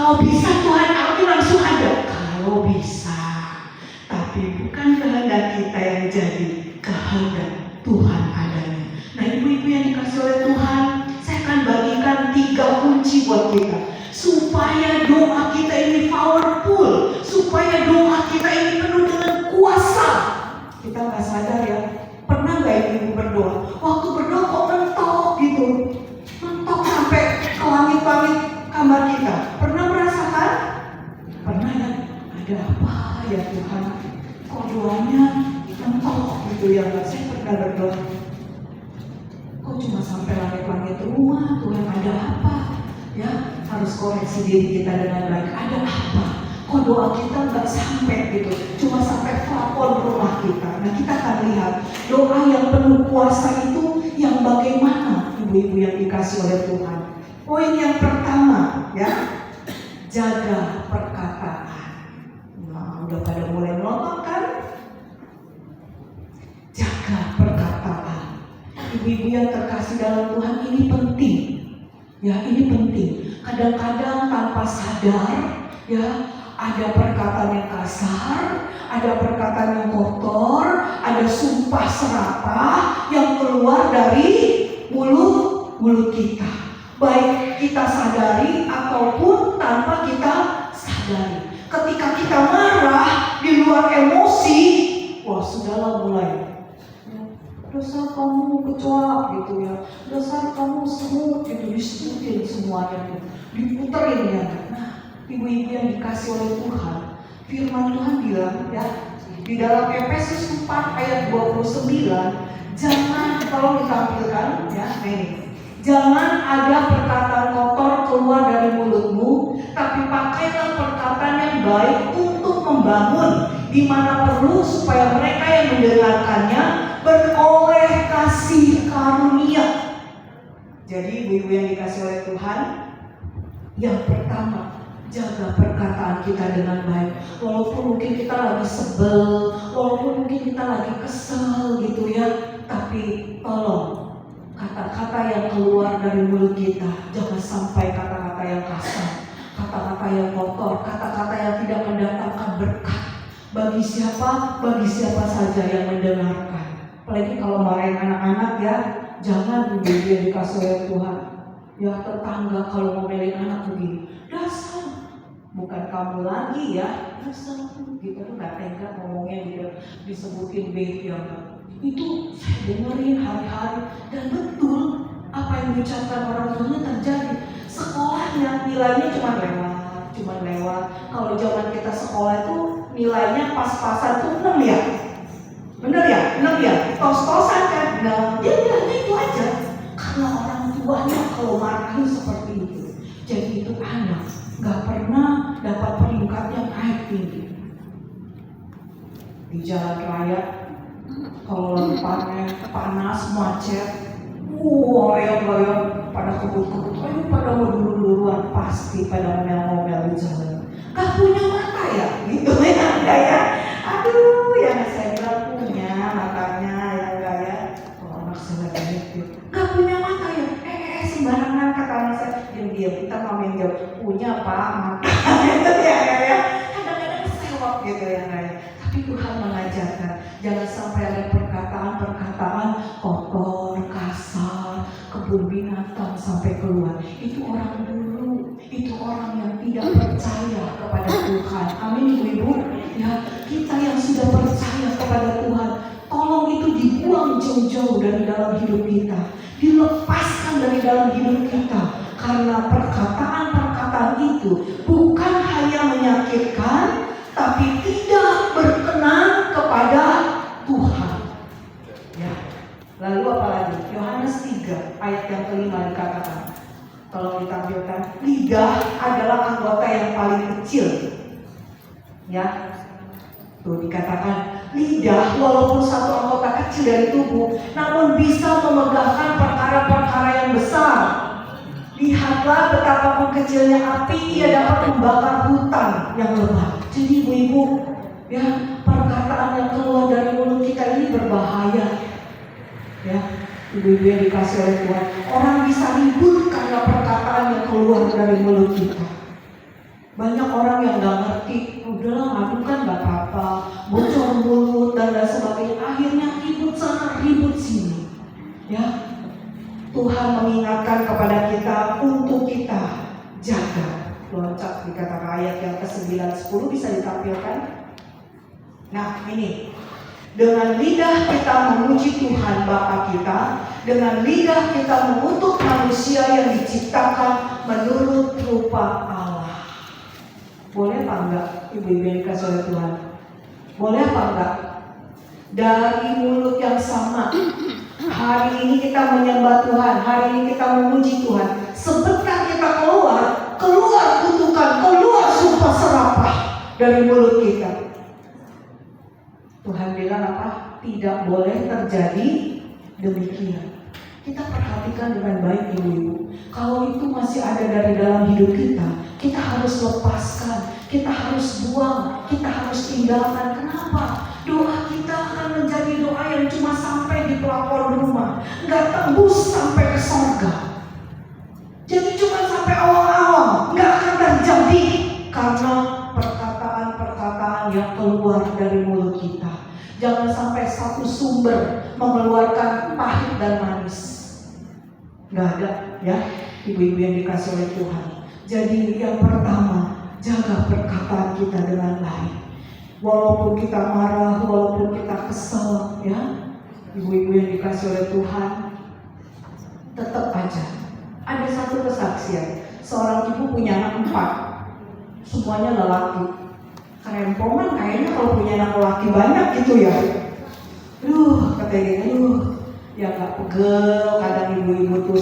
Kalau bisa Tuhan, aku langsung ada. Kalau bisa. Tapi bukan kehendak kita yang jadi, kehendak Tuhan adanya. Nah, ibu-ibu yang dikasih oleh Tuhan, saya akan bagikan 3 kunci buat kita. Supaya doa kita ini powerful, supaya doa kita ini penuh dengan kuasa. Kita nggak sadar ya, pernah nggak ibu berdoa? Waktu berdoa kok mentok gitu, mentok sampai ke langit-langit kamar kita. Pernah merasakan? Pernah ya? Ada apa ya Tuhan? Kok doanya mentok gitu ya? Saya pernah berdoa. Kok cuma sampai langit-langit rumah? Tuhan ada apa? Ya, harus koreksi diri kita dengan baik. Ada apa? Kok doa kita nggak sampai gitu, cuma sampai plafon rumah kita. Nah, kita akan lihat doa yang penuh kuasa itu yang bagaimana, ibu-ibu yang dikasih oleh Tuhan. Poin yang pertama, ya, jaga perkataan. Nah, udah pada mulai melotot kan? Jaga perkataan. Ibu-ibu yang terkasih dalam Tuhan, ini penting. Ya, ini penting. Kadang-kadang tanpa sadar, ya, ada perkataan yang kasar, ada perkataan yang kotor, ada sumpah serapah yang keluar dari mulut kita. Baik kita sadari ataupun tanpa kita sadari. Ketika kita marah di luar emosi, wah sudahlah mulai. Dasar kamu kecoa gitu ya, dasar kamu semut gitu, disebutin semuanya tuh, diputerin ya. Nah, ibu-ibu yang dikasih oleh Tuhan, firman Tuhan bilang ya, di dalam Efesus 4 ayat 29, jangan, kalau ditampilkan ya, ini, jangan ada perkataan kotor keluar dari mulutmu, tapi pakailah perkataan yang baik untuk membangun, di mana perlu supaya mereka yang mendengarkannya beroleh kasih karunia. Jadi ibu-ibu yang dikasih oleh Tuhan, yang pertama, jaga perkataan kita dengan baik. Walaupun mungkin kita lagi sebel, walaupun mungkin kita lagi kesel gitu ya, tapi tolong kata-kata yang keluar dari mulut kita jangan sampai kata-kata yang kasar, kata-kata yang kotor, kata-kata yang tidak mendatangkan berkat bagi siapa saja yang mendengarkan. Apalagi kalau marahin anak-anak ya, jangan ibu-ibu yang dikasih oleh Tuhan. Ya, tetangga kalau ngomelin anak begini, dasar, bukan kamu lagi ya, dasar, gitu tuh nggak tega ngomongnya gitu, disebutin baby yang itu saya dengerin hari-hari dan betul apa yang diucapkan orang tuanya terjadi. Sekolahnya nilainya cuma lewat. Kalau zaman kita sekolah itu nilainya pas-pasan tuh 6 ya. Bener ya? 6 ya? Tos-tosan kan? Nah, dia bilangnya itu aja. Karena orang tuanya kalau marahin seperti itu. Jadi itu anak gak pernah dapat peringkat yang naik tinggi. Di jalan raya, kalau lagi panas, macet, loyong-loyong pada kebut-kebut, pada mau dulu-duluan, pasti pada ngomel-ngomel di jalan. Gak punya mata ya? Gitu ya, enggak ya? Aduh, yang saya bilang punya matanya ya enggak ya? Kalau anak saya gitu, gak punya mata ya? Sembarangan kata anak saya, diam-diam kita ngomongin jawab, punya pak mata, gitu ya enggak ya? Kadang-kadang sewak gitu ya enggak ya? Tapi Tuhan mengajarkan, jangan sampai ada perkataan kotor, kasar, kebun binatang sampai keluar. Itu orang dulu, itu orang yang tidak percaya kepada Tuhan. Amin ibu-ibu. Ya, kita yang sudah percaya kepada Tuhan, tolong itu dibuang jauh-jauh dari dalam hidup kita, dilepaskan dari dalam hidup kita, karena perkataan-perkataan itu bukan hanya menyakitkan, tapi tidak berkenan kepada Tuhan. Ya. Lalu apa lagi? Yohanes 3 ayat yang kelima dikatakan, tolong ditampilkan, lidah adalah anggota yang paling kecil. Ya, tuh dikatakan lidah walaupun satu anggota kecil dari tubuh, namun bisa memegahkan perkara-perkara yang besar. Lihatlah betapa kecilnya api, ia dapat membakar hutan yang lebat. Jadi ibu-ibu, ya, perkataan yang keluar dari mulut kita ini berbahaya. Ya, ibu-ibu yang dikasih oleh Tuhan, orang bisa ribut karena perkataan yang keluar dari mulut kita. Banyak orang yang nggak ngerti, udahlah ngadu kan nggak apa-apa, bocor mulut dan lain sebagainya. Akhirnya ribut sana ribut sini. Ya, Tuhan mengingatkan kepada kita untuk kita jaga. Loncat dikatakan ayat yang ke-9, 10 bisa ditampilkan. Nah ini, dengan lidah kita memuji Tuhan Bapa kita, dengan lidah kita mengutuk manusia yang diciptakan menurut rupa Allah. Boleh apa enggak ibu-ibu yang dikasih oleh Tuhan? Boleh apa enggak? Dari mulut yang sama, hari ini kita menyembah Tuhan, hari ini kita memuji Tuhan. Sebentar kita keluar kutukan, keluar sumpah serapah dari mulut kita. Tuhan bilang apa? Tidak boleh terjadi demikian. Kita perhatikan dengan baik ibu-ibu. Kalau itu masih ada dari dalam hidup kita, kita harus lepaskan, kita harus buang, kita harus tinggalkan. Kenapa? Doa kita akan menjadi doa yang cuma sampai di pelafon rumah, nggak tembus sampai ke surga. Jadi cuma sampai awang-awang, nggak akan terjadi karena perkataan-perkataan yang keluar dari mulut kita. Jangan sampai satu sumber mengeluarkan pahit dan manis. Nggak ada, ya, ibu-ibu yang dikasih oleh Tuhan. Jadi yang pertama, jaga perkataan kita dengan baik. Walaupun kita marah, walaupun kita kesal, ya, ibu-ibu yang dikasih oleh Tuhan, tetap aja. Ada satu kesaksian, seorang ibu punya anak 4, semuanya lelaki. Kerempongan kayaknya kalau punya anak lelaki banyak gitu ya. Katanya, ya nggak pegel. Kadang ibu-ibu tuh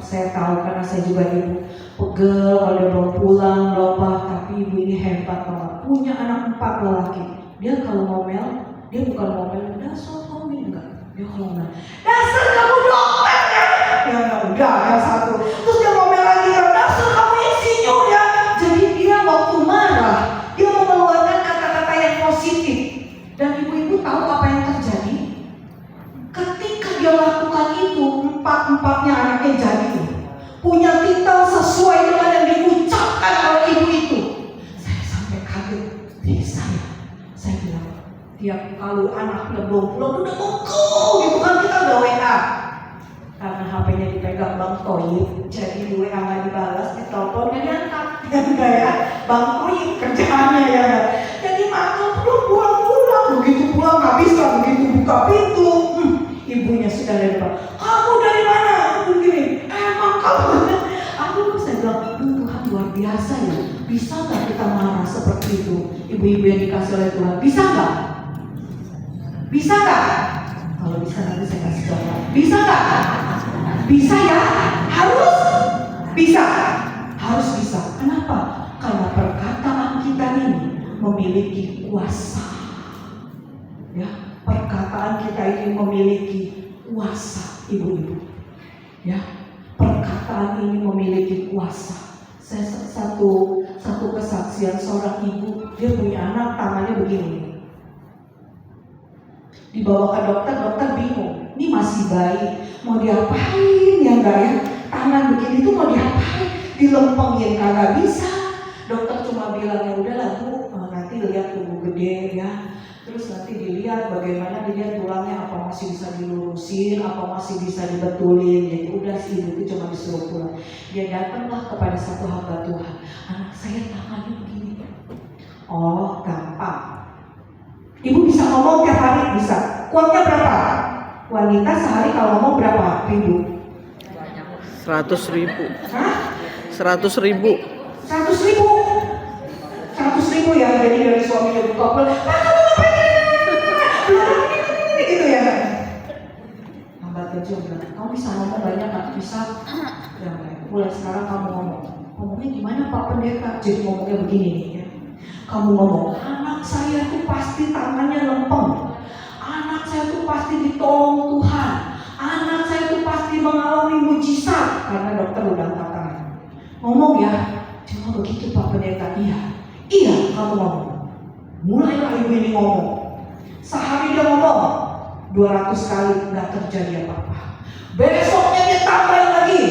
saya tahu karena saya juga ibu, pegel kalau dia belum pulang, lupa. Tapi ibu ini hebat banget, punya anak 4 lelaki. Dia kalau ngomel, dia bukan ngomel, dasar kamu ini enggak. Dia kalau ngomel, dasar kamu dokter ya. Ya enggak, udah yang satu. Terus dia ngomel lagi, dasar kamu insinyur ya. Jadi dia waktu marah, dia mengeluarkan kata-kata yang positif. Dan ibu-ibu tahu apa yang terjadi? Ketika dia lakukan itu, 4-4-nya anaknya jadi punya titel sesuai dengan yang diucapkan oleh ibu itu. Saya sampai kaget. Bisa ya? Saya bilang, tiap kalau anaknya belum pulang udah monggo gitu kan, kita udah WA. Karena HP-nya dipegang Bang Toyib, jadi di WA nggak dibalas, ditelepon nggak diangkat. Enggak ya, Bang Toyib kerjaannya ya. Jadi makan belum pulang-pulang, begitu pulang nggak bisa, begitu buka pintu, ibunya sudah dari depan. Kamu dari mana? Begini, emang kamu? Saya bilang, Tuhan luar biasa ya. Bisa nggak kita marah seperti itu? Ibu-ibu yang dikasih oleh Tuhan, bisa nggak? Bisa nggak? Kalau bisa nanti saya kasih contoh. Bisa nggak? Bisa ya? Harus bisa. Harus bisa. Kenapa? Karena perkataan kita ini memiliki kuasa. Ya, perkataan kita ini memiliki kuasa, ibu-ibu. Ya, perkataan ini memiliki kuasa. Saya satu kesaksian seorang ibu, dia punya anak tangannya begini. Dibawa ke dokter, dokter bingung. Ini masih bayi, mau diapain ya enggak ya? Tangan begini tuh mau diapain? Dilempengin kagak bisa. Dokter cuma bilang ya udahlah Bu, nanti lihat tubuh gede ya. Terus nanti dilihat bagaimana, dilihat tulangnya apa masih bisa dilurusin, apa masih bisa dibetulin. Jadi udah sih itu cuma disuruh pulang. Dia datanglah kepada satu hamba Tuhan. Anak saya tangannya begini. Oh gampang. Ibu bisa ngomong tiap hari? Bisa. Kuatnya berapa? Wanita sehari kalau ngomong berapa ribu? 100.000. Hah? 100.000. 100.000 ya. Jadi dari suaminya buka pulang, gitu ya. Hamba Tuhan bilang, kamu bisa ngomong banyak nggak? Bisa. Ya mulai sekarang kamu ngomongnya gimana Pak Pendeta? Jadi ngomongnya begini nih ya. Kamu ngomong, anak saya tuh pasti tangannya lempeng, anak saya tuh pasti ditolong Tuhan, anak saya tuh pasti mengalami mujizat. Karena dokter udah angkat tangan. Ngomong ya, cuma begitu Pak Pendeta. Iya kamu ngomong. Mulailah ibu ini ngomong. Sehari dia ngomong 200 kali, nggak terjadi apa-apa. Besoknya dia tambahin lagi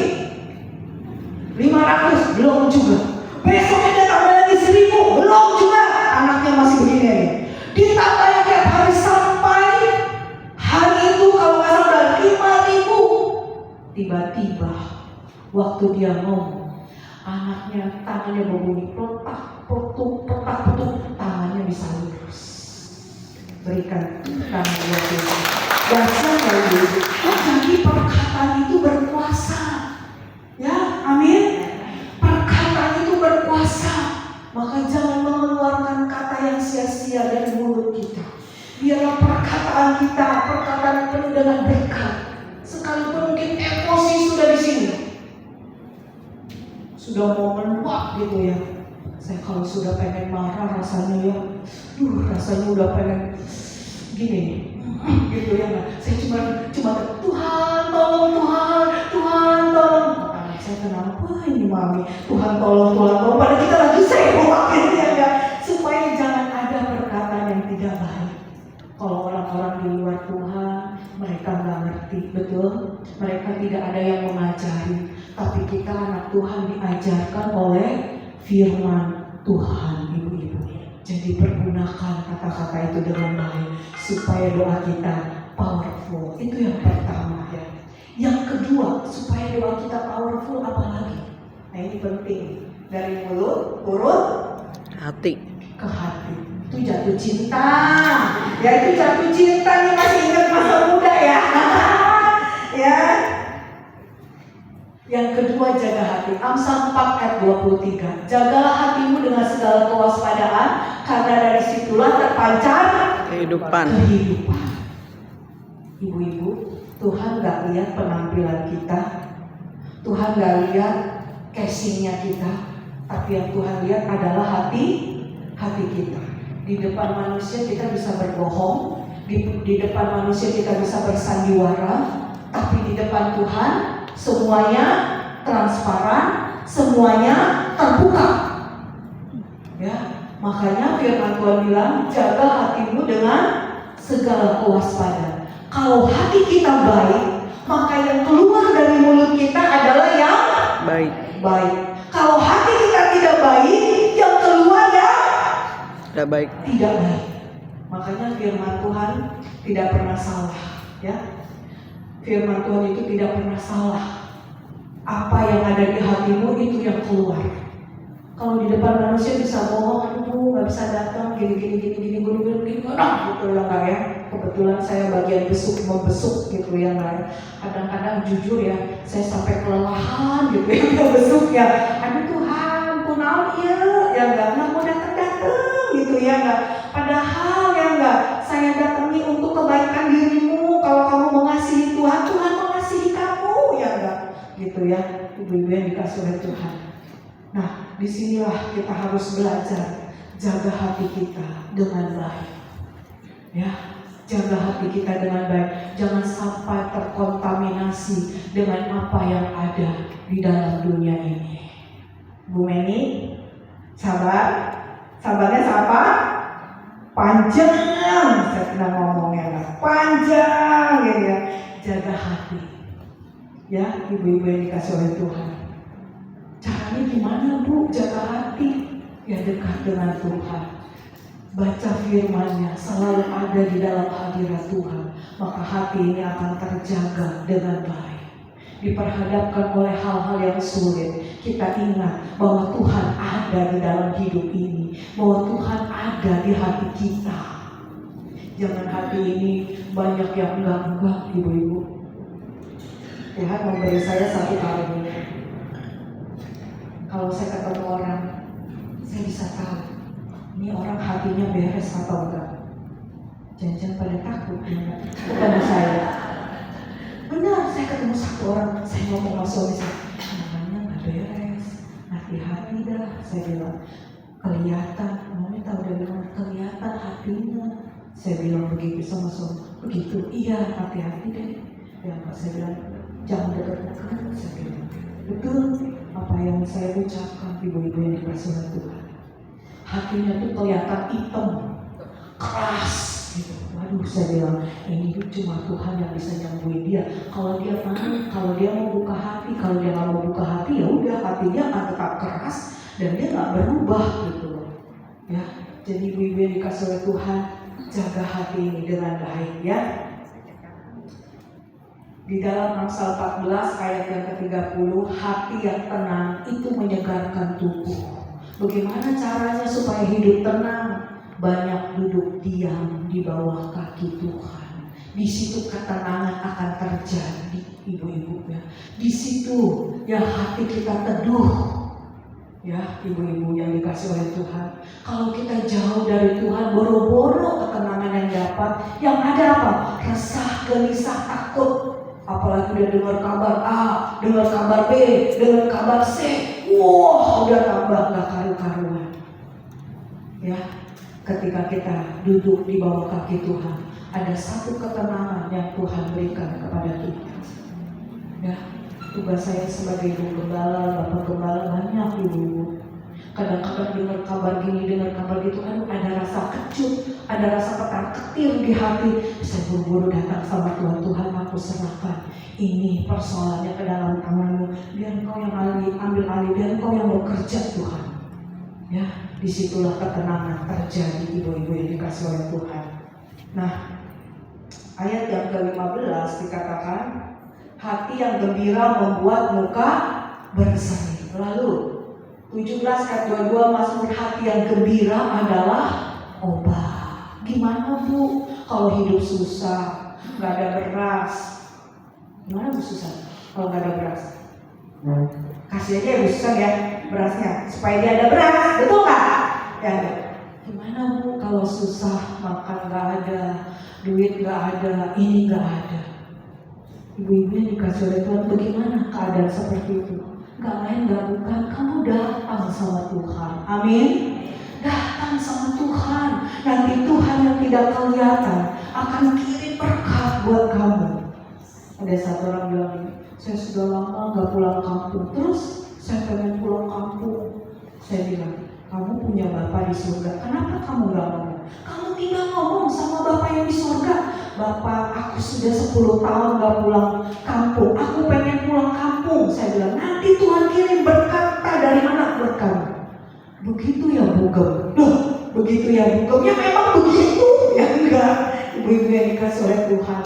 500, belum juga. Besoknya dia tambahin lagi 1.000, belum juga anaknya masih begini. Ditambah yang tiap hari sampai hari itu kalau nggak salah udah 5.000. Tiba-tiba waktu dia ngomong, anaknya tangannya berbunyi petak petuk, tangannya bisa lurus. Berikan tangan buat Tuhan. Dasar ya ibu. Jadi perkataan itu berkuasa. Ya, amin. Perkataan itu berkuasa. Maka jangan mengeluarkan kata yang sia-sia dari mulut kita. Biarlah perkataan kita, perkataan yang penuh dengan berkat. Sekalipun mungkin emosi sudah di sini, sudah mau meluap gitu ya. Saya kalau sudah pengen marah rasanya ya, rasanya udah pengen gini, gitu ya. Saya cuma Tuhan tolong, Tuhan tolong. Anak saya kenapa ini mami, Tuhan tolong. Padahal kita lagi sibuk gitu ya, supaya jangan ada perkataan yang tidak baik. Kalau orang-orang di luar Tuhan, mereka nggak ngerti, betul? Mereka tidak ada yang mengajari. Tapi kita anak Tuhan diajarkan oleh firman Tuhan, ibu-ibu. Jadi pergunakan kata-kata itu dengan baik supaya doa kita powerful. Itu yang pertama ya. Yang kedua, supaya doa kita powerful apa lagi? Nah ini penting. Dari mulut turun Hati. ke hati. Itu jatuh cinta. Ya itu jatuh cinta nih, masih ingat masa muda ya. Ya. Yang kedua, jaga hati. Amsal 4 ayat 23. Jagalah hatimu dengan segala kewaspadaan, karena dari situlah terpancar Kehidupan. Ibu-ibu, Tuhan gak lihat penampilan kita, Tuhan gak lihat casingnya kita, tapi yang Tuhan lihat adalah hati kita. Di depan manusia kita bisa berbohong, di depan manusia kita bisa bersandiwara, tapi di depan Tuhan semuanya transparan, semuanya terbuka. Ya, makanya firman Tuhan bilang, jaga hatimu dengan segala kewaspadaan. Kalau hati kita baik, maka yang keluar dari mulut kita adalah yang baik. Kalau hati kita tidak baik, yang keluar ya tidak baik. Makanya firman Tuhan tidak pernah salah, ya. Firman Tuhan itu tidak pernah salah. Apa yang ada di hatimu itu yang keluar. Kalau di depan manusia bisa bohong, aduh nggak bisa datang, gini, gitu ya nggak ya. Kebetulan saya bagian membesuk gitu ya nggak ya. Kadang-kadang jujur ya, saya sampai kelelahan gitu ya besuk ya. Aduh Tuhan, kunaon ya nggak mau datang gitu ya nggak. Padahal ya nggak, saya datangi untuk kebaikan dirimu. Kalau kamu mengasihi Tuhan, Tuhan mengasihi kamu ya nggak. Gitu ya, ibu-ibu yang dikasih oleh Tuhan. Nah, disinilah kita harus belajar jaga hati kita dengan baik. Ya, jaga hati kita dengan baik. Jangan sampai terkontaminasi dengan apa yang ada di dalam dunia ini. Bu Meni, sabarnya siapa? Panjang, saya pernah ngomongnya lah. Panjang, ya. Jaga hati. Ya, ibu-ibu yang dikasih oleh Tuhan. Caranya gimana Bu? Jaga hati. Ya dekat dengan Tuhan. Baca firman-Nya, selalu ada di dalam hadirat Tuhan. Maka hati ini akan terjaga dengan baik. Diperhadapkan oleh hal-hal yang sulit, kita ingat bahwa Tuhan ada di dalam hidup ini. Bahwa Tuhan ada di hati kita. Jangan hati ini banyak yang enggak, ibu-ibu. Tuhan memberi saya satu karunia. Kalau saya ketemu orang, saya bisa tahu ini orang hatinya beres atau enggak. Jangan pada takut ya, ketemu saya. Benar, saya ketemu satu orang, saya ngomong sama suami saya, namanya nggak beres, hati-hati dah. Saya bilang kelihatan, mami tahu dari mana kelihatan hatinya. Saya bilang begitu sama suami, begitu, iya hati-hati deh. Ya saya bilang jangan dekat-dekat, saya bilang betul apa yang saya ucapkan, ibu-ibu yang dikasih oleh Tuhan. Hatinya tuh kelihatan hitam, keras gitu. Waduh, saya bilang ini cuma Tuhan yang bisa nyembuhin dia. Kalau dia mau buka hati, kalau dia nggak mau buka hati, ya udah hatinya akan tetap keras, dan dia nggak berubah gitu loh. Ya, jadi ibu-ibu yang dikasih oleh Tuhan, jaga hati ini dengan baik ya. Di dalam Amsal 14 ayat yang ke-30, hati yang tenang itu menyegarkan tubuh. Bagaimana caranya supaya hidup tenang? Banyak duduk diam di bawah kaki Tuhan. Di situ ketenangan akan terjadi, ibu-ibu ya. Di situ ya hati kita teduh. Ya, ibu-ibu yang dikasih oleh Tuhan. Kalau kita jauh dari Tuhan, boro-boro ketenangan yang dapat, yang ada apa? Resah, gelisah, takut. Apalagi udah dengar kabar A, dengar kabar B, dengar kabar C. Wah, udah tambah gak karu-karuan. Ya, ketika kita duduk di bawah kaki Tuhan, ada satu ketenangan yang Tuhan berikan kepada kita. Ya, tugas saya sebagai ibu gembala, bapak gembala banyak ibu. Kadang-kadang dengar kabar gini, dengar kabar gitu, ada rasa kecut, ada rasa ketar-ketir di hati. Saya buru-buru datang sama Tuhan, Tuhan aku serahkan ini persoalannya ke dalam tangan-Mu. Biar Engkau yang ambil alih, biar Engkau yang bekerja Tuhan. Ya, disitulah ketenangan terjadi ibu-ibu yang dikasih oleh Tuhan. Nah, ayat yang ke-15 dikatakan, hati yang gembira membuat muka berseri. Lalu 17 ayat 22, Mazmur, hati yang gembira adalah obat. Gimana Bu kalau hidup susah, gak ada beras? Gimana Bu susah kalau gak ada beras? Kasih aja ya Bu Susan ya berasnya, supaya dia ada beras, betul gak? Ya, gimana Bu kalau susah, makan gak ada, duit gak ada, ini gak ada? Ibu-ibu yang dikasih oleh Tuhan, bagaimana keadaan seperti itu? Gak lain gak bukan, kamu datang sama Tuhan. Amin. Datang sama Tuhan. Nanti Tuhan yang tidak kelihatan akan kirim berkat buat kamu. Ada satu orang bilang, saya sudah lama gak pulang kampung, terus saya pengen pulang kampung. Saya bilang, kamu punya Bapa di surga, kenapa kamu gak ngomong? Kamu tinggal ngomong sama Bapa yang di surga. Bapak, aku sudah 10 tahun gak pulang kampung, aku pengen pulang kampung. Saya bilang, nanti Tuhan kirim berkat. Dari mana buat kamu? Begitu ya bugem. Duh, begitu ya bugem. Ya memang begitu. Ya enggak. Ibu-ibu yang dikasih oleh Tuhan,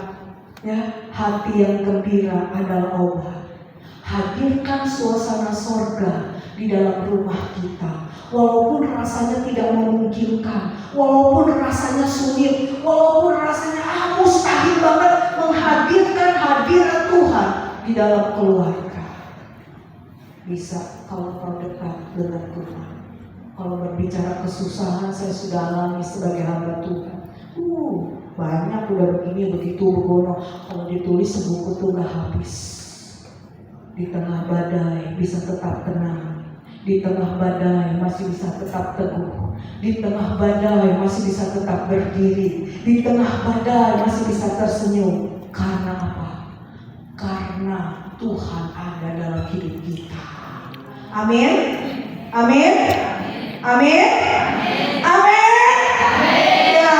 ya, hati yang gembira adalah obat. Hadirkan suasana sorga di dalam rumah kita. Walaupun rasanya tidak memungkinkan, walaupun rasanya sulit, walaupun rasanya mustahil banget menghadirkan hadirat Tuhan di dalam keluarga. Bisa kalau kau dekat dengan Tuhan. Kalau berbicara kesusahan, saya sudah alami sebagai hamba Tuhan. Banyak udah begini, begitu, begono. Kalau ditulis sebuku tuh gak habis. Di tengah badai bisa tetap tenang. Di tengah badai masih bisa tetap teguh. Di tengah badai masih bisa tetap berdiri. Di tengah badai masih bisa tersenyum. Karena apa? Karena Tuhan ada dalam hidup kita. Amin. Amin. Amin. Amin. Ya,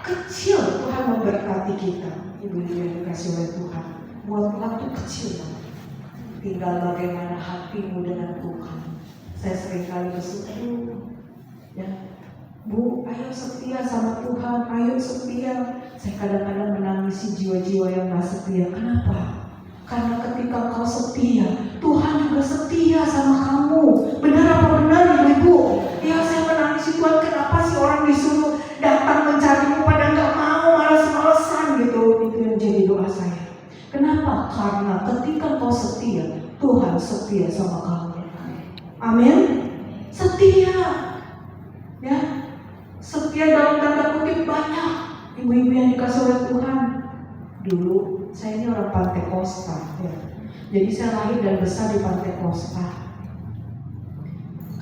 kecil Tuhan memberkati kita. Ibu-ibu yang dikasih oleh Tuhan. Buat waktu kecil. Tinggal bagaimana hatimu dengan Tuhan. Saya seringkali bersyukur, ya, Bu, ayo setia sama Tuhan, ayo setia. Saya kadang-kadang menangisi jiwa-jiwa yang gak setia. Kenapa? Karena ketika kau setia, Tuhan juga setia sama kamu. Benar apa benar ibu-ibu? Ya, saya menangisi Tuhan, kenapa sih orang disuruh datang mencarimu pada gak mau, malas-malesan gitu. Itu yang jadi doa saya. Kenapa? Karena ketika kau setia, Tuhan setia sama kamu. Amin. Setia. Ya. Setia dalam tanda kutip banyak. Ibu-ibu yang dikasih oleh Tuhan. Dulu saya ini orang Pantai Costa, ya. Jadi saya lahir dan besar di Pantai Costa.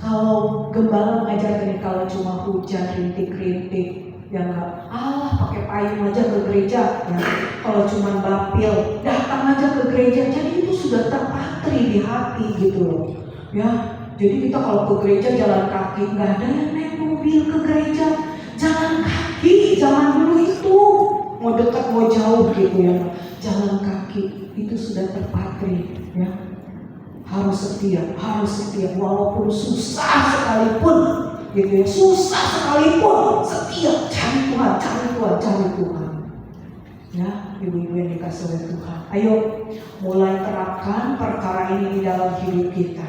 Kalau gembala mengajarkan, kalau cuma hujan rintik-rintik, ya enggak, pakai payung aja ke gereja, ya. Kalau cuma bapil, datang aja ke gereja. Jadi itu sudah terpatri di hati gitu loh, ya. Jadi kita kalau ke gereja jalan kaki, nggak ada yang naik mobil ke gereja, jalan kaki. Zaman dulu itu mau dekat mau jauh gitu ya, jalan kaki itu sudah terpatri, ya. harus setia walaupun susah sekalipun, gitu ya, susah sekalipun setia, cari Tuhan. Ya, ibu-ibu yang dikasih oleh Tuhan, ayo mulai terapkan perkara ini di dalam hidup kita.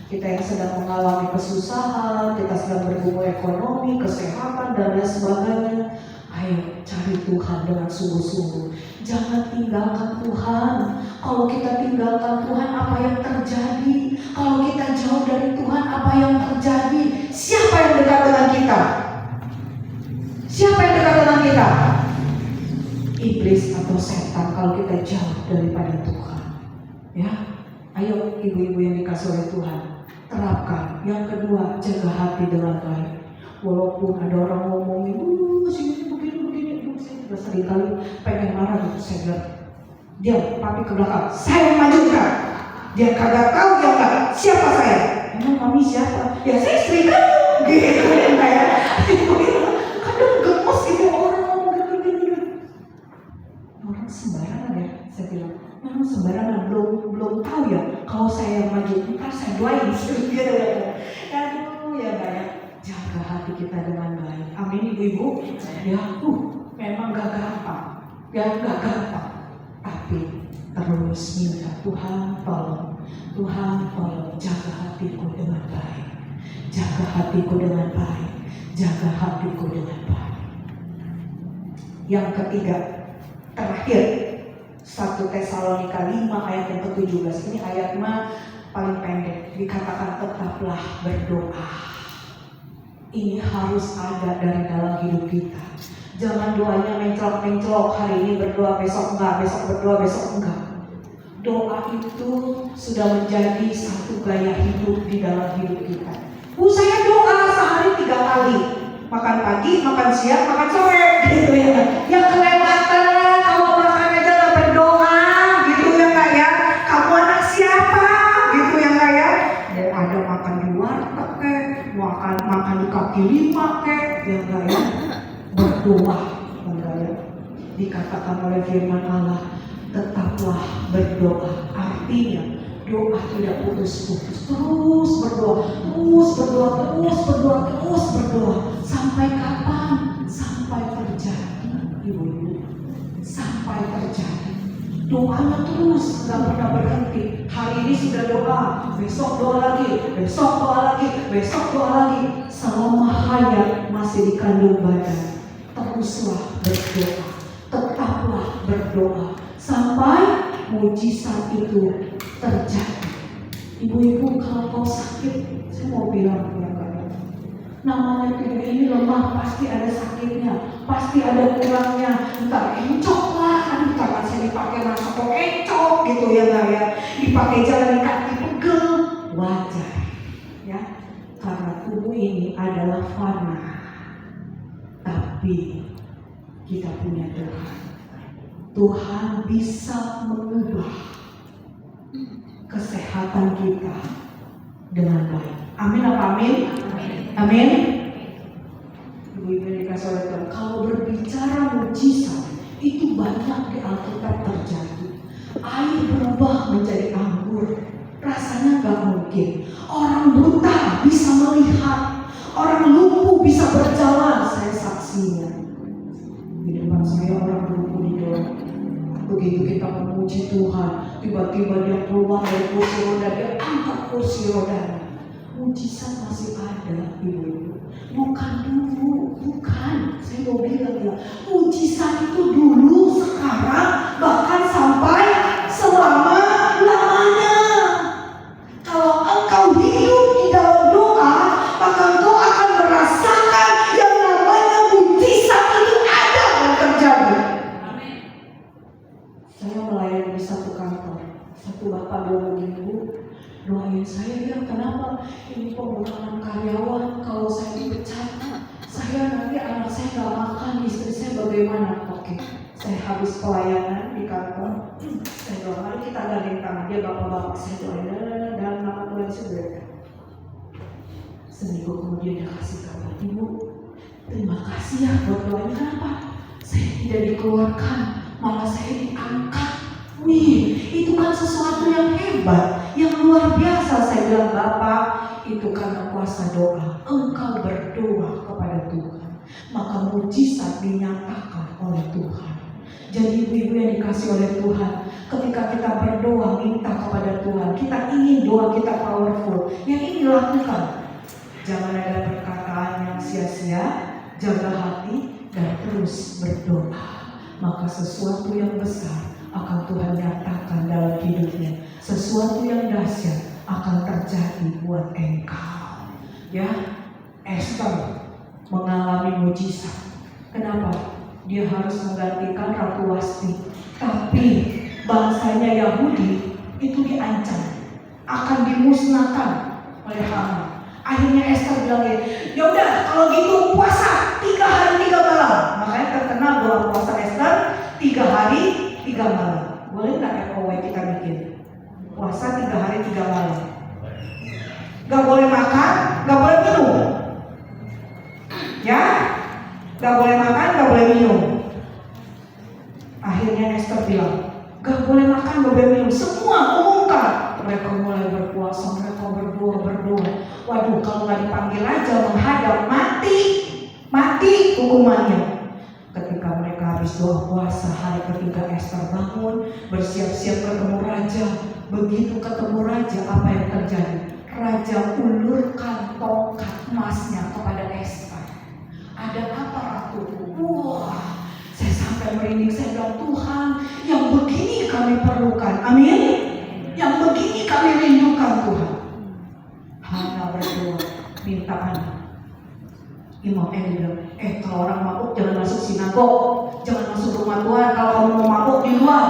Kita yang sedang mengalami kesusahan, kita sedang bergumul ekonomi, kesehatan dan lain sebagainya, ayo cari Tuhan dengan sungguh-sungguh. Jangan tinggalkan Tuhan. Kalau kita tinggalkan Tuhan, apa yang terjadi? Kalau kita jauh dari Tuhan, apa yang terjadi? Siapa yang dekat dengan kita? Siapa yang dekat dengan kita? Iblis atau setan kalau kita jauh daripada Tuhan. Ya, ayo ibu-ibu yang dikasih oleh Tuhan, terapkan. Yang kedua, jaga hati dengan baik. Walaupun ada orang ngomongin, sini begini, saya juga sering kali pengen marah gitu, saya bilang, dia papi ke belakang, saya majukan. Dia kagak tahu dia enggak, siapa saya? Emang mami siapa? Ya saya istri kamu. Gitu ya kayak, kadang gemes gitu orang ngomong gitu. Orang sembarangan ya, saya bilang, orang sembarangan, belum tahu ya kalau saya yang maju, ntar saya doain gitu ya. Aduh ya banyak. Jaga hati kita dengan baik. Amin ibu-ibu. Ya, memang gak gampang. Tapi terus minta Tuhan tolong jaga hatiku dengan baik. Jaga hatiku dengan baik. Jaga hatiku dengan baik. Yang ketiga, terakhir, 1 Tesalonika 5 ayat yang ke-17. Ini ayat paling pendek. Dikatakan tetaplah berdoa. Ini harus ada dari dalam hidup kita. Jangan doanya menclok-menclok, hari ini berdoa, besok enggak, besok berdoa, besok enggak. Doa itu sudah menjadi satu gaya hidup di dalam hidup kita. Saya doa sehari 3 kali. Makan pagi, makan siang, makan sore, gitu ya. Yang kelewatan kalau makan aja gak berdoa, gitu ya kayak. Kamu anak siapa? Gitu ya kayak. Dan ada makan di warteg kek, makan di kaki 5 kek, ya kayak. Berdoa, ya. Dikatakan oleh firman Allah, tetaplah berdoa. Artinya doa tidak putus-putus, terus berdoa. Sampai kapan? Sampai terjadi, ibu-ibu. Sampai terjadi. Doanya terus, gak pernah berhenti. Hari ini sudah doa, besok doa lagi, besok doa lagi, besok doa lagi. Selama hayat masih dikandung badan, teruslah berdoa, tetaplah berdoa sampai mujizat itu terjadi. Ibu-ibu, kalau kau sakit, saya mau bilang ya kan, namanya tubuh ini lemah, pasti ada sakitnya, pasti ada kurangnya. Entah encok lah, aduh tangan saya dipakai masa kok encok gitu ya nggak ya, dipakai jalan kaki pegel, wajar ya, karena tubuh ini adalah fana. Tapi kita punya Tuhan. Tuhan bisa mengubah kesehatan kita dengan baik. Amin apa amin? Amin. Ibu-ibu dikasih oleh Tuhan. Kalau berbicara mujizat, itu banyak di Alkitab terjadi. Air berubah menjadi anggur, rasanya gak mungkin. Orang buta bisa melihat, orang lumpuh bisa berjalan. Saya saksinya. Di depan saya orang lumpuh di doa. Begitu kita memuji Tuhan, tiba-tiba dia keluar dari kursi roda, dia angkat kursi rodanya. Mujizat masih ada, ibu-ibu. Bukan dulu, bukan. Saya mau bilang ya, mujizat itu dulu, sekarang, bahkan sampai selama-lamanya. Kalau engkau hidup di dalam doa, maka engkau akan merasakan yang namanya mujizat itu ada dan terjadi. Saya melayani di satu kantor, satu bapak bilang begini, doain saya ya, kenapa? Ini pengurangan karyawan, kalau saya dipecat, saya nanti anak saya gak makan, istri saya bagaimana? Oke, saya habis pelayanan di kantor, saya doa, mari kita gandeng tangan dia, bapak-bapak saya doain dalam nama Tuhan Yesus. Seminggu kemudian dia kasih kabar, ibu, terima kasih ya buat doanya. Kenapa? Saya tidak dikeluarkan, malah saya diangkat. Wih, itu kan sesuatu yang hebat. yang luar biasa. Saya bilang, Bapak, itu karena kuasa doa. Engkau berdoa kepada Tuhan, maka mujizat dinyatakan oleh Tuhan. Jadi ibu-ibu yang dikasih oleh Tuhan, ketika kita berdoa minta kepada Tuhan, kita ingin doa kita powerful, yang ini lakukan. Jangan ada perkataan yang sia-sia, jaga hati dan terus berdoa. Maka sesuatu yang besar akan Tuhan nyatakan dalam hidupnya. Sesuatu yang dahsyat akan terjadi buat engkau. Ya, Esther mengalami mujizat. Kenapa? Dia harus menggantikan Ratu Wasti. Tapi bangsanya Yahudi itu diancam akan dimusnahkan oleh Haman. Akhirnya Esther bilang, ya udah kalau gitu puasa 3 hari 3 malam. Makanya terkenal doa puasa Esther 3 hari 3 malam. Boleh nggak FOW kita bikin? Puasa 3 hari 3 malam. Gak boleh makan, gak boleh minum. Ya, gak boleh makan, gak boleh minum. Akhirnya Esther bilang, gak boleh makan, gak boleh minum. Semua umumkan. Mereka mulai berpuasa, mereka berdoa. Waduh, kalau nggak dipanggil aja menghadap, mati hukumannya. Ketika mereka habis doa puasa hari ketiga, Esther bangun bersiap-siap ketemu raja. Begitu ketemu raja, apa yang terjadi? Raja ulurkan tongkat emasnya kepada Esther. Ada apa, Ratuku? Wah, saya sampai merinding. Saya bilang, Tuhan, yang begini kami perlukan. Amin. Yang begini kami rindukan, Tuhan. Hana berdoa, minta anak. Imam Eli bilang, kalau orang mabuk jangan masuk sinagog, jangan masuk rumah Tuhan. Kalau kamu mau mabuk di luar.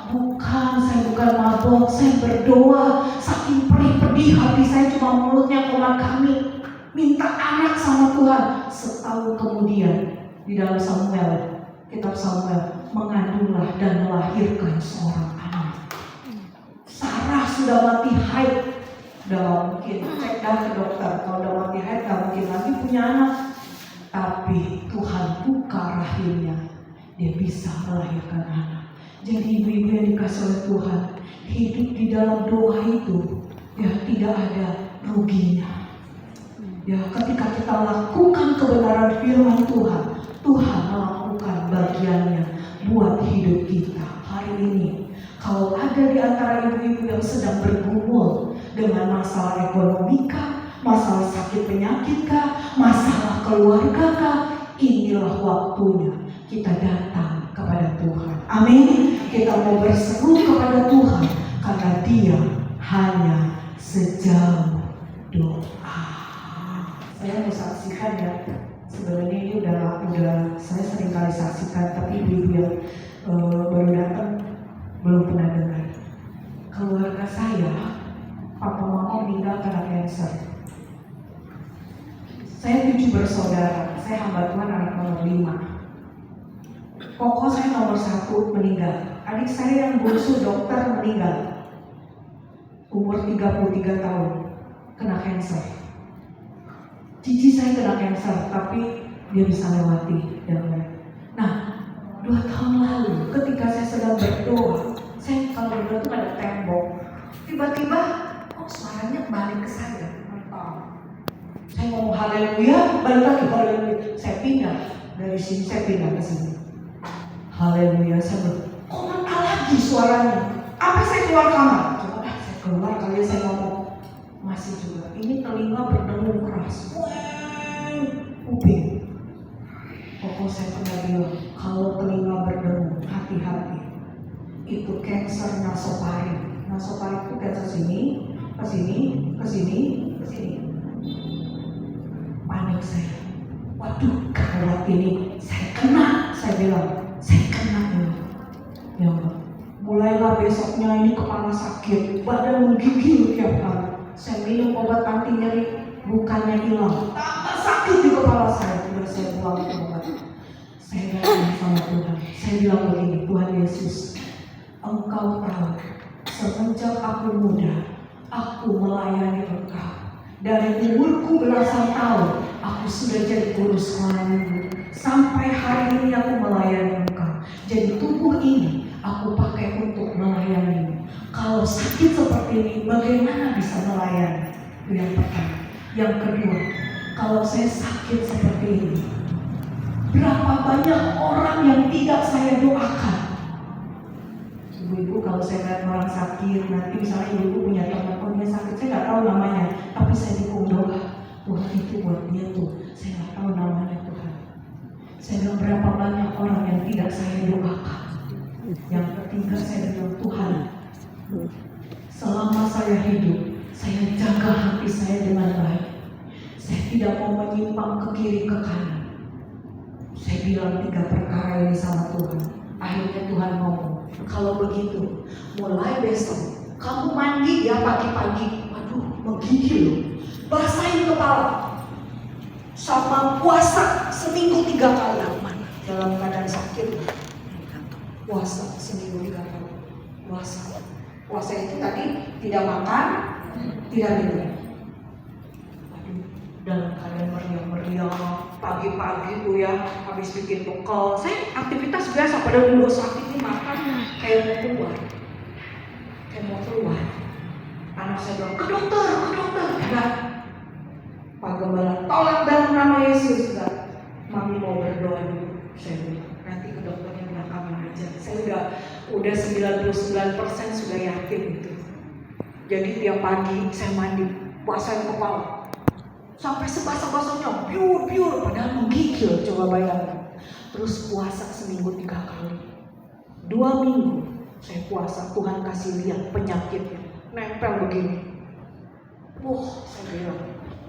Bukan, saya bukan mabuk, saya berdoa. Saking pedih hati saya, cuma mulutnya komat kami. Minta anak sama Tuhan. Setahun kemudian di dalam Samuel, kitab Samuel, mengandunglah dan melahirkan seorang anak. Sarah sudah mati haid. Udah mungkin cek dah ke dokter, kalau udah mati haid gak mungkin lagi punya anak. Tapi Tuhan buka rahimnya, dia bisa melahirkan anak. Jadi ibu-ibu yang dikasih oleh Tuhan, hidup di dalam doa itu ya tidak ada ruginya. Ya, ketika kita lakukan kebenaran firman Tuhan, Tuhan melakukan bagiannya buat hidup kita. Hari ini kalau ada di antara ibu-ibu yang sedang bergumul dengan masalah ekonomi kah, masalah sakit penyakit kah, masalah keluarga kah, inilah waktunya kita datang kepada Tuhan. Amin. Kita mau berseru kepada Tuhan karena Dia hanya sejauh doa. Saya mau saksikan ya. Sebenarnya ini udah saya sering kali saksikan, tapi ibu-ibu yang baru datang belum pernah dengar. Keluarga saya, papa mama meninggal karena kanker. Saya 7 bersaudara, saya hamba Tuhan anak nomor 5. Koko saya nomor 1 meninggal. Adik saya yang bungsu dokter meninggal. Umur 33 tahun, kena kanker. Cici saya kena kanker, tapi dia bisa lewati dan lain. Nah, 2 tahun lalu ketika saya sedang berdoa, saya kalau berdoa itu ada tembok. Tiba-tiba, suaranya balik ke saya. Saya ngomong haleluya, balik lagi haleluya. Saya pindah dari sini, saya pindah ke sini. Haleluya, saya berdoa lagi suaranya. Apa saya keluar kamar? Coba saya keluar kali saya ngomong. Masih juga. Ini telinga berdengung keras. Uping. Pokoknya saya pernah bilang, kalau telinga berdengung, hati-hati. Itu kanker nasofaring. Nasofaring itu kanker sini, ke sini, ke sini, ke sini. Panik saya. Waduh, gawat ini. Saya kena. Saya bilang, saya kena ini. Ya Allah. Mulailah besoknya ini kepala sakit, badan menggigil tiap hari. Saya minum obat anti nyeri, bukannya hilang, tambah sakit di kepala saya. Sudah saya buang itu obat. Saya datang sama Tuhan. Saya bilang begini, Tuhan Yesus, Engkau tahu, semenjak aku muda, aku melayani Engkau. Dari umurku belasan tahun, aku sudah jadi guru sekolah minggu. Sampai hari ini aku melayani Engkau. Jadi tubuh ini aku pakai untuk melayani. Kalau sakit seperti ini, bagaimana bisa melayani? Itu yang pertama. Yang kedua, kalau saya sakit seperti ini, berapa banyak orang yang tidak saya doakan? Ibu-ibu kalau saya lihat orang sakit, nanti misalnya ibu punya teman, oh dia sakit, saya nggak tahu namanya, tapi saya dukung doa. Tuhan itu buat dia tuh, saya nggak tahu namanya Tuhan. Saya bilang berapa banyak orang yang tidak saya doakan. Yang ketiga saya bilang Tuhan, selama saya hidup, saya jaga hati saya dengan baik. Saya tidak mau menyimpang ke kiri ke kanan. Saya bilang 3 perkara ini sama Tuhan. Akhirnya Tuhan ngomong, kalau begitu, mulai besok kamu mandi ya pagi-pagi. Aduh, menggigil loh. Basahin kepala. Sama puasa seminggu 3 kali. Dalam keadaan sakit. Puasa seminggu 3 kali. Puasa itu tadi tidak makan, tidak minum. Aduh, dalam keadaan meriah-meriah. Pagi-pagi tuh ya, habis bikin bekal. Saya aktivitas biasa, pada dulu sakit ini makan kayak mau keluar. Anak saya bilang, ke dokter. Enggak. Pak Gembala, tolong dalam nama Yesus. Enggak. Mami mau berdoa dulu. Saya bilang, nanti ke dokternya belakangan aja. Saya udah 99% sudah yakin itu. Jadi tiap pagi saya mandi, puasain kepala. Sampai sebasah-basahnya, biur, padahal menggigil, coba bayangkan. Terus puasa seminggu 3 kali. 2 minggu saya puasa, Tuhan kasih lihat penyakitnya, nempel begini. Saya bilang,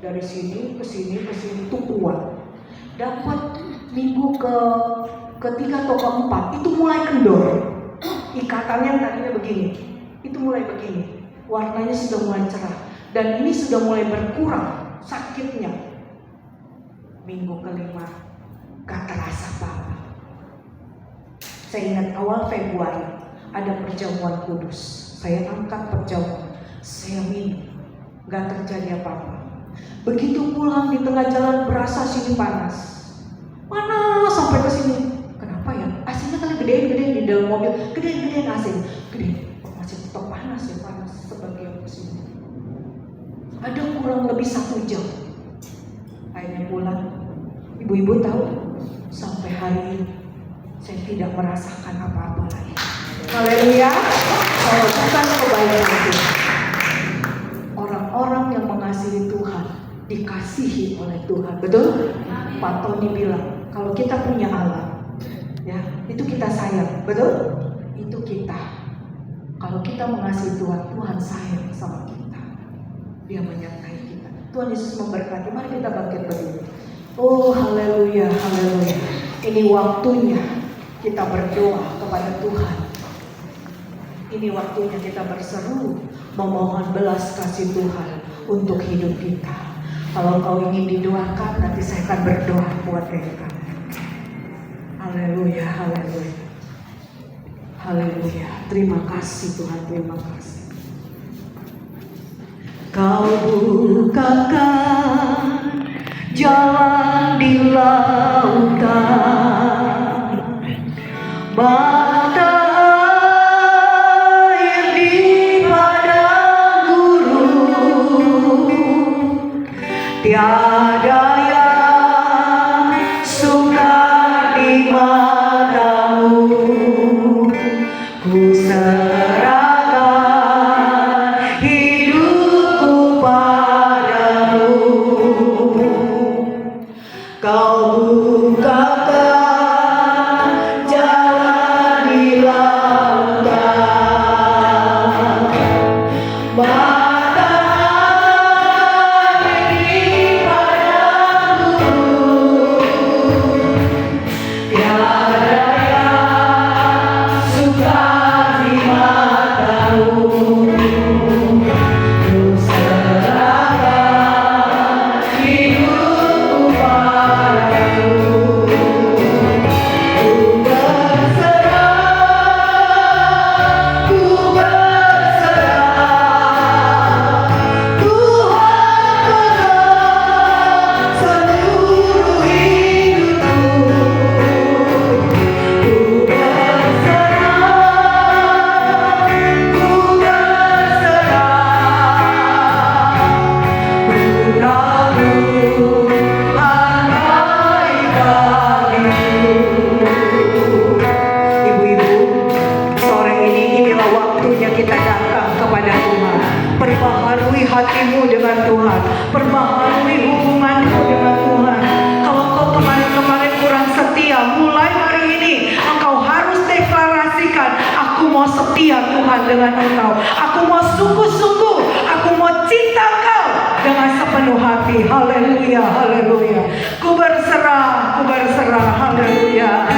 dari sini ke sini tuh kuat. Dapat minggu ketiga atau keempat, itu mulai kendor. Ikatannya yang tadinya begini, itu mulai begini. Warnanya sudah mulai cerah. Dan ini sudah mulai berkurang sakitnya. Minggu kelima gak terasa apa-apa. Saya ingat awal Februari ada perjamuan kudus. Saya angkat perjamuan, saya minum, gak terjadi apa-apa. Begitu pulang di tengah jalan berasa sini panas sampai ke sini. Kenapa ya? AC-nya kali gedein di dalam mobil, gedein AC, masih tetap panas sebagian ke sini. Ada kurang lebih 1 jam. Akhirnya pulang. Ibu-ibu tahu, sampai hari ini saya tidak merasakan apa-apa lagi. Haleluya. Kalau bukan kebaikan Tuhan. Orang-orang yang mengasihi Tuhan dikasihi oleh Tuhan. Betul? Pak Tony bilang, kalau kita punya Allah, ya, itu kita sayang. Betul? Itu kita. Kalau kita mengasihi Tuhan, Tuhan sayang sama kita. Dia menyertai kita. Tuhan Yesus memberkati. Mari kita bangkit berdiri. Oh, haleluya. Ini waktunya kita berdoa kepada Tuhan. Ini waktunya kita berseru memohon belas kasih Tuhan untuk hidup kita. Kalau kau ingin didoakan, nanti saya akan berdoa buat mereka. Haleluya. Terima kasih Tuhan, terima kasih. Kau bukakan jalan di lautan, mata air di padang gurun, tiada yang sukar di matamu. Ku serahkan hidupku padamu. Kau bukakan jalan di lautan, mata air di padang Ibu-ibu, sore ini inilah waktunya kita datang kepada Tuhan. Perbaharui hatimu dengan Tuhan, perbaharui hubunganmu dengan Tuhan. Kalau kau kemarin-kemarin kurang setia, mulai hari ini engkau harus deklarasikan, aku mau setia Tuhan dengan engkau. Aku mau sungguh-sungguh, aku mau cinta engkau dengan sepenuh hati. Haleluya, haleluya. Ku berserah, haleluya. Ku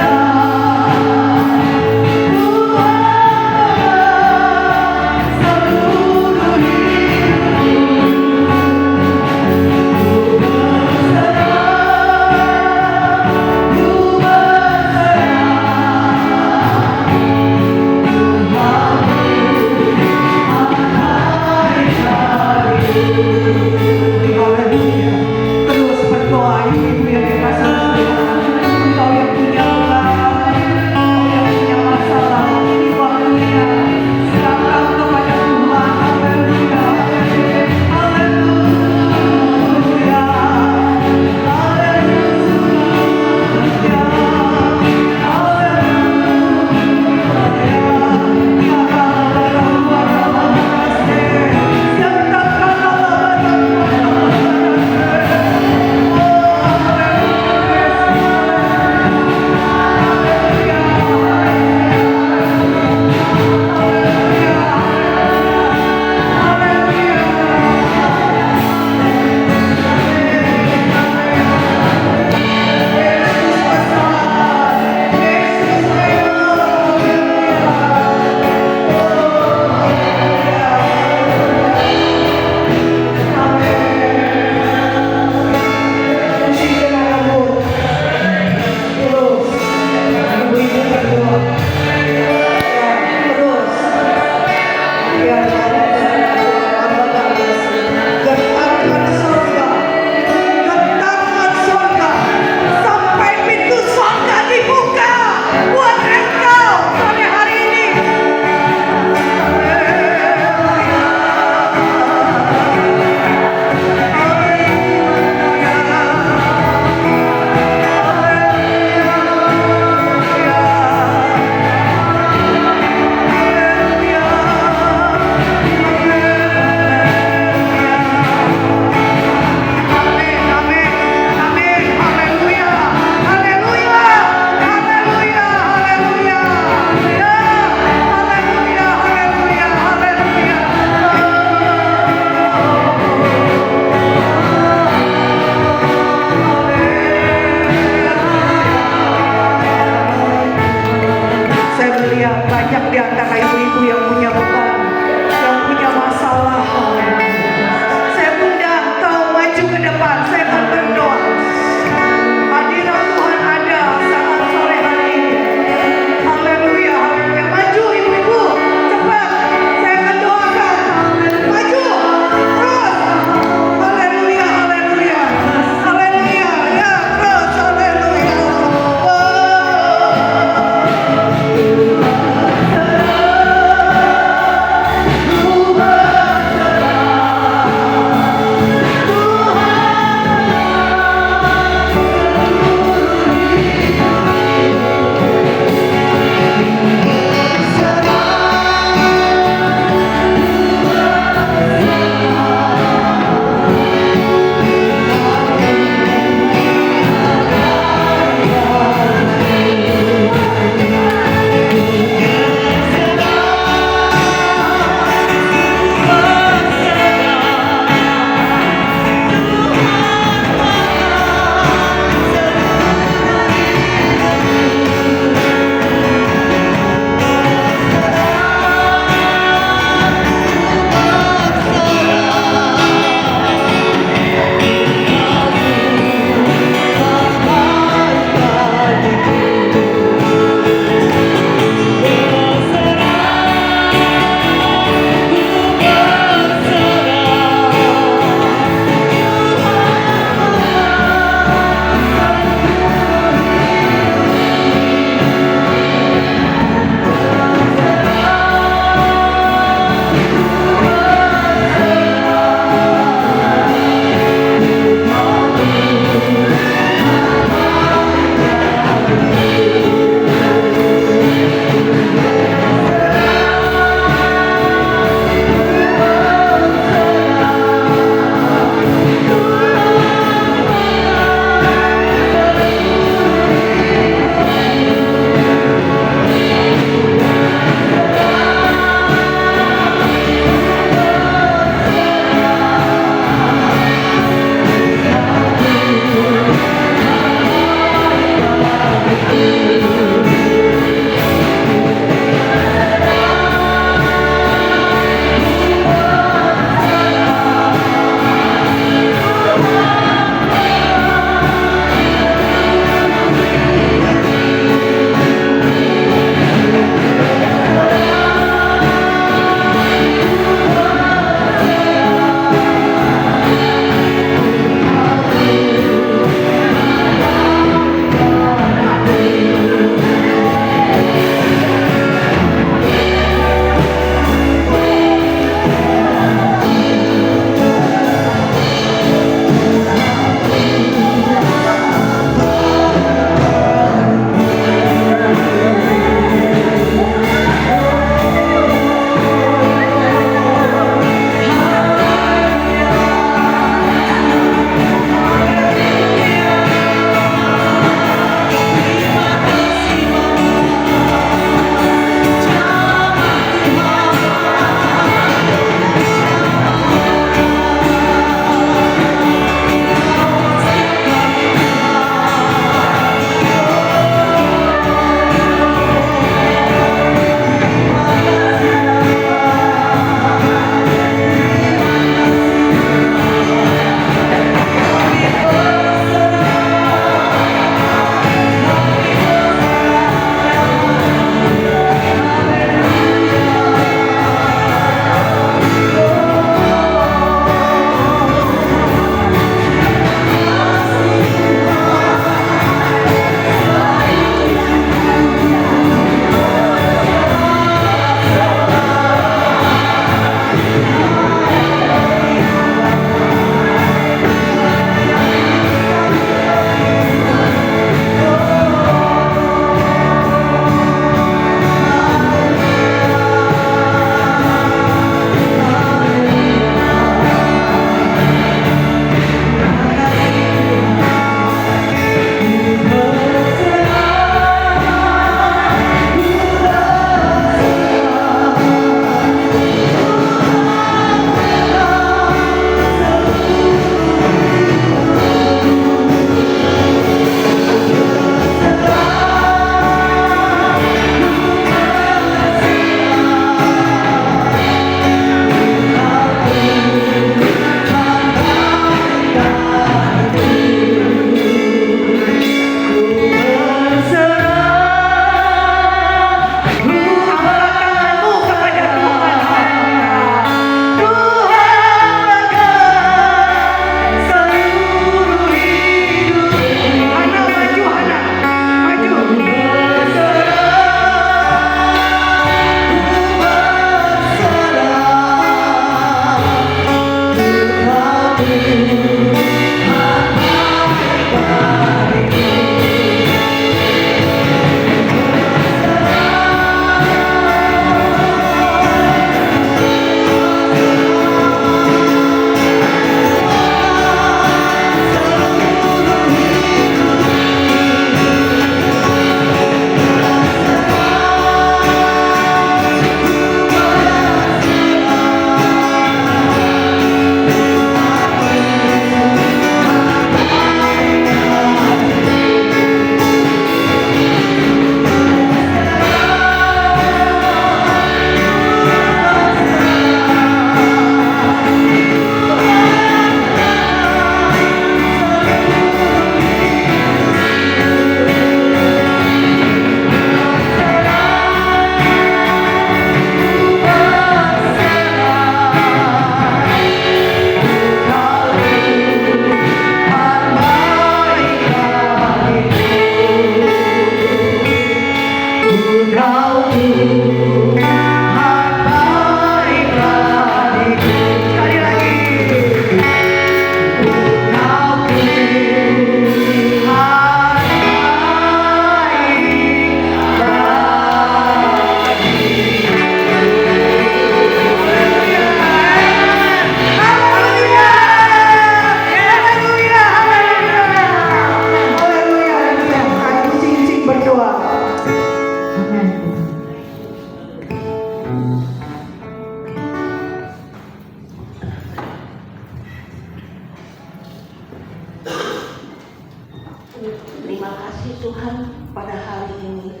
Terima kasih Tuhan pada hari ini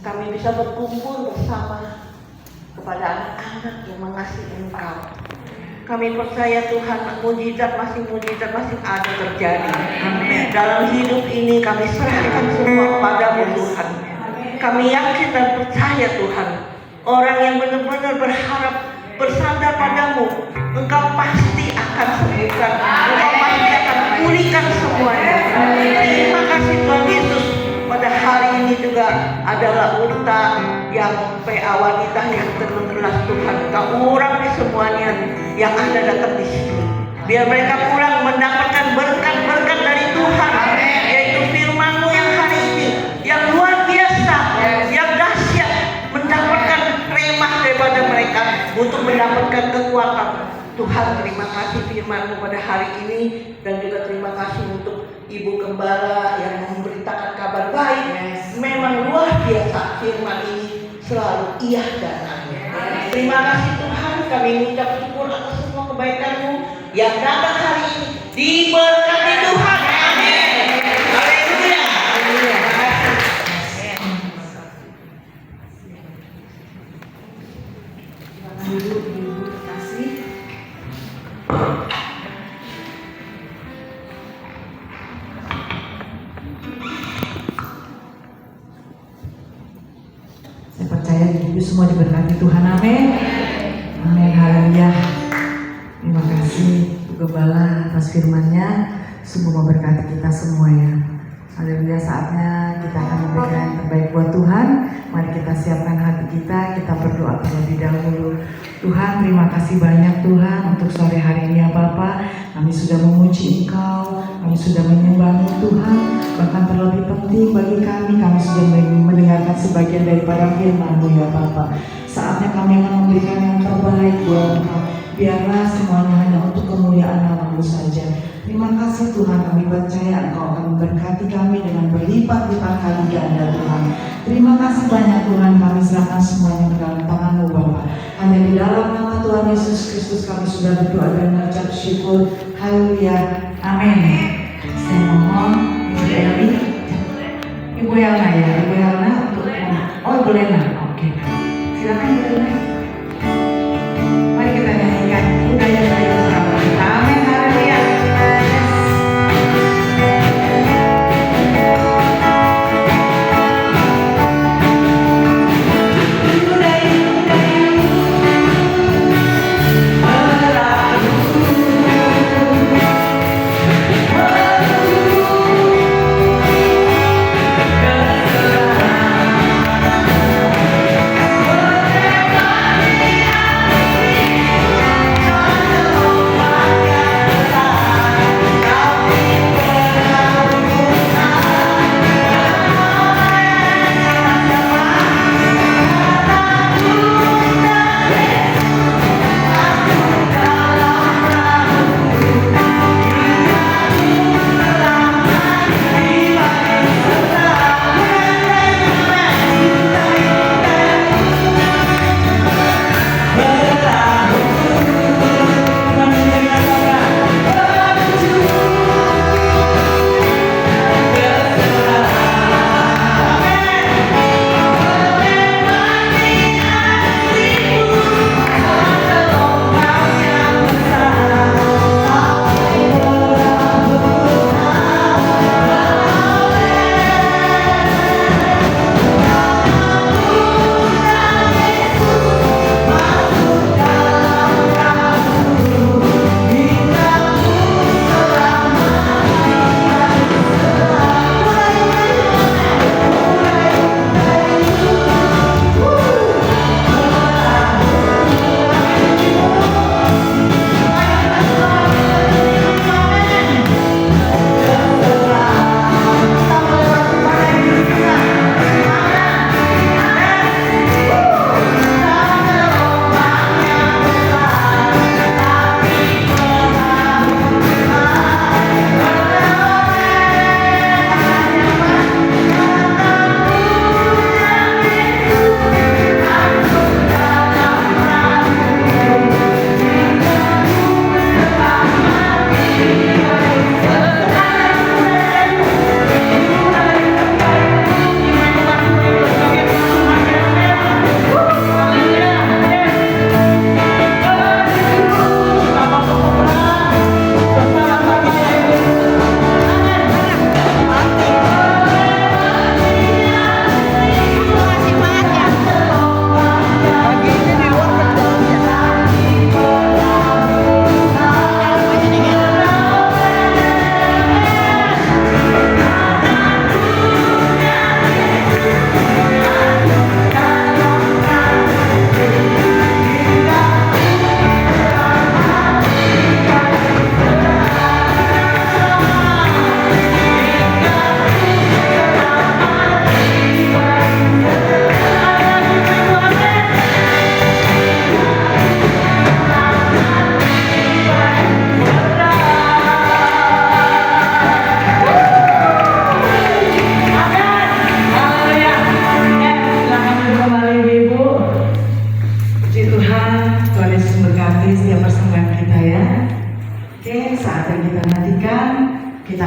kami bisa berkumpul bersama kepada anak-anak yang mengasihi Engkau. Kami percaya Tuhan, mujizat masih ada terjadi. Amin. Dalam hidup ini kami serahkan semua kepadamu Tuhan. Kami yakin dan percaya Tuhan, orang yang benar-benar berharap bersandar padamu, Engkau pasti akan sembuhkan, Engkau pasti akan pulihkan semuanya. Terima kasih Tuhan Yesus. Pada hari ini juga adalah unta yang PA wanita yang tergelas Tuhan. Kau urapi semuanya yang ada datang di sini. Biar mereka pulang mendapatkan berkat-berkat dari Tuhan, yaitu firman-Mu yang hari ini, yang luar biasa, yang dahsyat, mendapatkan remah daripada mereka untuk mendapatkan kekuatan. Tuhan, terima kasih firman-Mu pada hari ini, dan juga terima kasih untuk Ibu Gembala yang memberitakan kabar baik. Memang luar biasa firman ini, selalu iya dan amin. Terima kasih Tuhan, kami mengucap syukur atas semua kebaikan-Mu yang datang hari ini. Diberkati Tuhan, amin. Haleluya. Terima kasih. Ibu kasih. Saya percaya ibu semua diberkati Tuhan, amin. Amin, haleluya. Terima kasih Bu Gembala atas firman-Nya. Sungguh memberkati kita semua ya. Haleluya, saatnya kita akan memberikan yang terbaik buat Tuhan. Mari kita siapkan hati kita berdoa terlebih dahulu. Tuhan, terima kasih banyak Tuhan untuk sore hari ini ya Bapa. Kami sudah memuji Engkau, kami sudah menyembah-Mu Tuhan. Bahkan terlebih penting bagi kami sudah mendengarkan sebagian daripada firman-Mu ya Bapa. Saatnya kami akan memberikan yang terbaik buat Engkau. Biarlah semuanya hanya untuk kemuliaan nama-Mu saja. Terima kasih Tuhan, kami percaya Engkau akan memberkati kami dengan berlipat-lipat kali ganda Tuhan. Terima kasih banyak Tuhan, kami serahkan semuanya ke dalam tangan-Mu Bapa. Hanya di dalam nama Tuhan Yesus Kristus kami sudah berdoa dan mengucap syukur. Haleluya, amin. Saya mohon Ibu Eli, Ibu Helna ya, Ibu Helna untuk Ibu Lena, oke. Silakan Ibu Lena. Mari kita nyanyikan budaya baik bersama kita. Amin, haleluya. Terima memberkati setiap persembahan kita ya. Oke, saat yang kita nantikan, kita